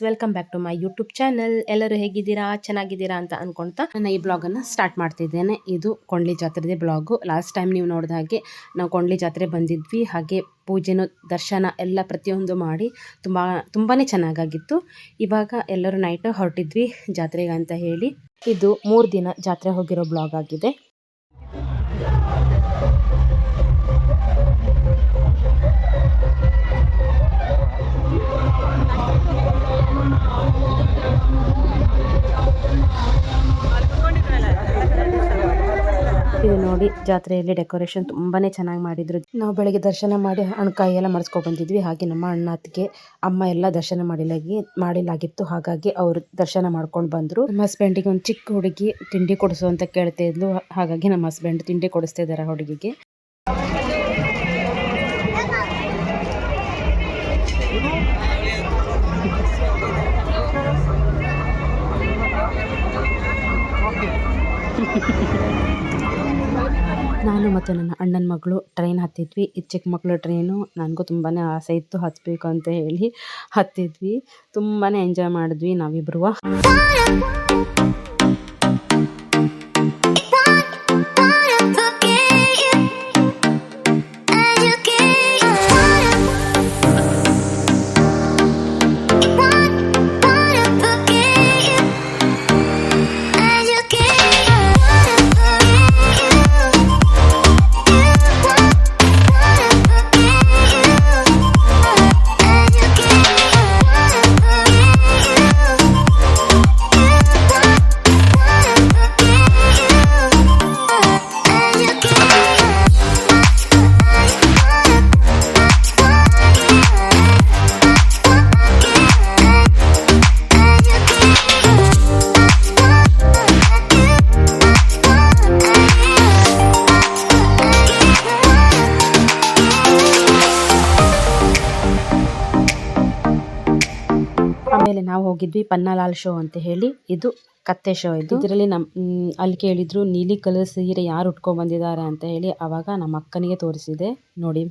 Welcome back to my YouTube channel. ಎಲ್ಲರೂ ಹೇಗಿದ್ದೀರಾ, ಚೆನ್ನಾಗಿದ್ದೀರಾ ಅಂತ ಅನ್ಕೊಳ್ತಾ ನನ್ನ ಈ ಬ್ಲಾಗನ್ನು ಸ್ಟಾರ್ಟ್ ಮಾಡ್ತಿದ್ದೇನೆ. ಇದು ಕೊಂಡ್ಲಿ ಜಾತ್ರೆದೇ ಬ್ಲಾಗು. ಲಾಸ್ಟ್ ಟೈಮ್ ನೀವು ನೋಡಿದ ಹಾಗೆ ನಾವು ಕೊಂಡ್ಲಿ ಜಾತ್ರೆ ಬಂದಿದ್ವಿ. ಹಾಗೆ ಪೂಜೆನೂ ದರ್ಶನ ಎಲ್ಲ ಪ್ರತಿಯೊಂದು ಮಾಡಿ ತುಂಬಾ ಚೆನ್ನಾಗಾಗಿತ್ತು. ಇವಾಗ ಎಲ್ಲರೂ ನೈಟ್ ಹೊರಟಿದ್ವಿ ಜಾತ್ರೆಗೆ ಅಂತ ಹೇಳಿ. ಇದು 3 ದಿನ ಜಾತ್ರೆ ಹೋಗಿರೋ ಬ್ಲಾಗ್ ಆಗಿದೆ. ಇದು ನೋಡಿ, ಜಾತ್ರೆಯಲ್ಲಿ ಡೆಕೋರೇಷನ್ ತುಂಬಾನೇ ಚೆನ್ನಾಗಿ ಮಾಡಿದ್ರು. ನಾವು ಬೆಳಗ್ಗೆ ದರ್ಶನ ಮಾಡಿ ಹಣ್ಣುಕಾಯಿ ಎಲ್ಲ ಮಾಡಿಸ್ಕೊಂಡು ಬಂದಿದ್ವಿ. ಹಾಗೆ ನಮ್ಮ ಅಣ್ಣ ಅತ್ತಿಗೆ ಅಮ್ಮ ಎಲ್ಲ ದರ್ಶನ ಮಾಡಿಲಾಗಿತ್ತು. ಹಾಗಾಗಿ ಅವರು ದರ್ಶನ ಮಾಡ್ಕೊಂಡು ಬಂದ್ರು. ನಮ್ಮ ಹಸ್ಬೆಂಡಿಗೆ ಒಂದು ಚಿಕ್ಕ ಹುಡುಗಿ ತಿಂಡಿ ಕೊಡಿಸು ಅಂತ ಕೇಳ್ತಾ ಇದ್ಲು. ಹಾಗಾಗಿ ನಮ್ಮ ಹಸ್ಬೆಂಡ್ ತಿಂಡಿ ಕೊಡಿಸ್ತಾ ಇದ್ದಾರೆ ಹುಡುಗಿಗೆ. ನಾನು ಮತ್ತು ನನ್ನ ಅಣ್ಣನ ಮಗಳು ಟ್ರೈನ್ ಹತ್ತಿದ್ವಿ. ಇದು ಚಿಕ್ಕ ಮಕ್ಕಳು ಟ್ರೈನು. ನನಗೂ ತುಂಬಾ ಆಸೆ ಇತ್ತು ಹತ್ತಬೇಕು ಅಂತ ಹೇಳಿ ಹತ್ತಿದ್ವಿ. ತುಂಬಾ ಎಂಜಾಯ್ ಮಾಡಿದ್ವಿ ನಾವಿಬ್ರು. ಆಮೇಲೆ ನಾವು ಹೋಗಿದ್ವಿ ಪನ್ನಾಲಾಲ್ ಶೋ ಅಂತ ಹೇಳಿ. ಇದು ಕತ್ತೆ ಶೋ. ಇದರಲ್ಲಿ ಅಲ್ಲಿ ಕೇಳಿದ್ರು ನೀಲಿ ಕಲರ್ ಸೀರೆ ಯಾರು ಉಟ್ಕೊಂಡ್ ಬಂದಿದ್ದಾರೆ ಅಂತ ಹೇಳಿ. ಅವಾಗ ನಮ್ಮ ಅಕ್ಕನಿಗೆ ತೋರಿಸಿದೆ. ನೋಡಿ,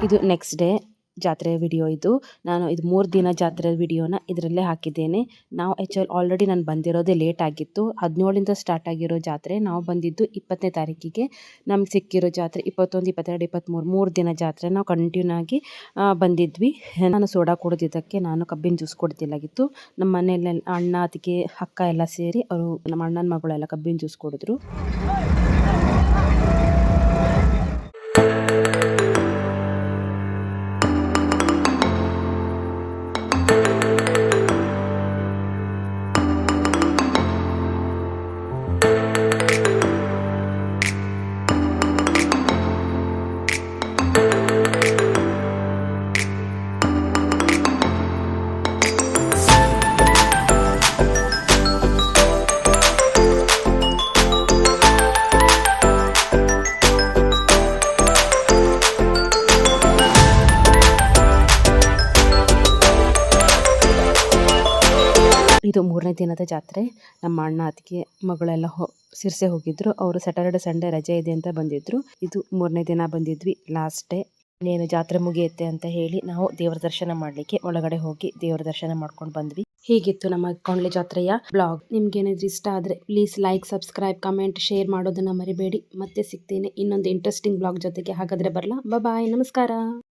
ಇದು ನೆಕ್ಸ್ಟ್ ಡೇ ಜಾತ್ರೆ ವಿಡಿಯೋ. ಇದು 3 ದಿನ ಜಾತ್ರೆ ವಿಡಿಯೋನ ಇದರಲ್ಲೇ ಹಾಕಿದ್ದೇನೆ. ನಾವು ಆಲ್ರೆಡಿ ನಾನು ಬಂದಿರೋದೇ ಲೇಟ್ ಆಗಿತ್ತು. 17ರಿಂದ ಸ್ಟಾರ್ಟ್ ಆಗಿರೋ ಜಾತ್ರೆ. ನಾವು ಬಂದಿದ್ದು 20ನೇ ತಾರೀಕಿಗೆ. ನಮ್ಗೆ ಸಿಕ್ಕಿರೋ ಜಾತ್ರೆ 21, 22, 23 3 ದಿನ ಜಾತ್ರೆ ನಾವು ಕಂಟಿನ್ಯೂ ಆಗಿ ಬಂದಿದ್ವಿ. ನಾನು ಸೋಡಾ ಕುಡಿದಿದ್ದಕ್ಕೆ ನಾನು ಕಬ್ಬಿನ ಜ್ಯೂಸ್ ಕುಡಿದಿಲ್ಲಾಗಿತ್ತು. ನಮ್ಮ ಮನೆಯಲ್ಲಿ ಅಣ್ಣ ಅತ್ತಿಗೆ ಅಕ್ಕ ಎಲ್ಲ ಸೇರಿ ಅವರು ನಮ್ಮ ಅಣ್ಣನ ಮಗಳೆಲ್ಲ ಕಬ್ಬಿನ ಜ್ಯೂಸ್ ಕುಡಿದ್ರು. ಇದು 3ನೇ ದಿನದ ಜಾತ್ರೆ. ನಮ್ಮ ಅಣ್ಣ ಅತ್ತಿಗೆ ಮಗಳೆಲ್ಲ ಸಿರ್ಸೆ ಹೋಗಿದ್ರು. ಅವರು ಸ್ಯಾಟರ್ಡೆ ಸಂಡೇ ರಜೆ ಇದೆ ಅಂತ ಬಂದಿದ್ರು. ಇದು 3ನೇ ದಿನ ಬಂದಿದ್ವಿ, ಲಾಸ್ಟ್ ಡೇ. ಇನ್ನೇನು ಜಾತ್ರೆ ಮುಗಿಯುತ್ತೆ ಅಂತ ಹೇಳಿ ನಾವು ದೇವರ ದರ್ಶನ ಮಾಡಲಿಕ್ಕೆ ಒಳಗಡೆ ಹೋಗಿ ದೇವರ ದರ್ಶನ ಮಾಡ್ಕೊಂಡು ಬಂದ್ವಿ. ಹೀಗಿತ್ತು ನಮ್ಮ ಕೊಂಡ್ಲಿ ಜಾತ್ರೆಯ ಬ್ಲಾಗ್. ನಿಮ್ಗೆ ಏನಾದ್ರು ಇಷ್ಟ ಆದರೆ please like, subscribe, comment, share ಮಾಡೋದನ್ನ ಮರಿಬೇಡಿ. ಮತ್ತೆ ಸಿಗ್ತೇನೆ ಇನ್ನೊಂದು ಇಂಟ್ರೆಸ್ಟಿಂಗ್ ಬ್ಲಾಗ್ ಜೊತೆಗೆ. ಹಾಗಾದ್ರೆ ಬರಲಾ? ಬಾಯ್, ನಮಸ್ಕಾರ.